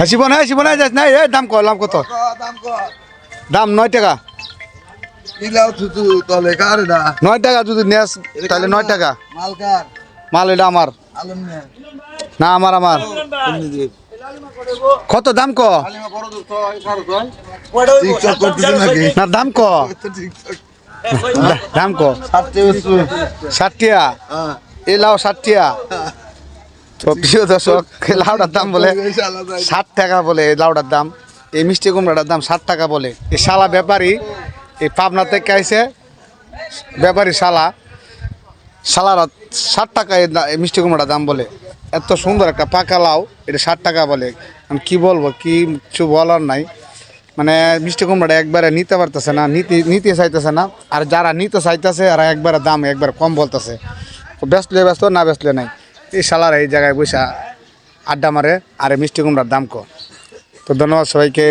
শিবন শিবন যাস না এ দাম কত দাম 9 টাকা 9 টাকা যদি নেস তাহলে 9 টাকা মাল এটা আমার না আমার কত দাম ক না দাম ক দাম ক 60 টাকা এই লাউ 60 টাকা তো প্রিয় দর্শক লাউটার দাম বলে 60 টাকা বলে এই লাউটার দাম এই মিষ্টি কুমড়াটার দাম 60 টাকা বলে এই শালা ব্যাপারী এই পাবনা থেকে আইছে ব্যাপারী শালারা 60 টাকা এই মিষ্টি কুমড়াটার দাম বলে এত সুন্দর একটা পাকা লাউ এটা 60 টাকা বলে আমি কি বলবো কিছু বলার নাই মানে মিষ্টি কুমড়াটা একবারে নিতে পারতেছে না নিতে চাইতেছে না আর যারা নিতে চাইতেছে আর একবারে দাম একবারে কম বলতেছে বেচলে ব্যস্ত না বেচলে নাই এই শালারা এই জায়গায় বসে আড্ডা মারে আর এই মিষ্টি কুমড়ার দাম কম তো ধন্যবাদ সবাইকে।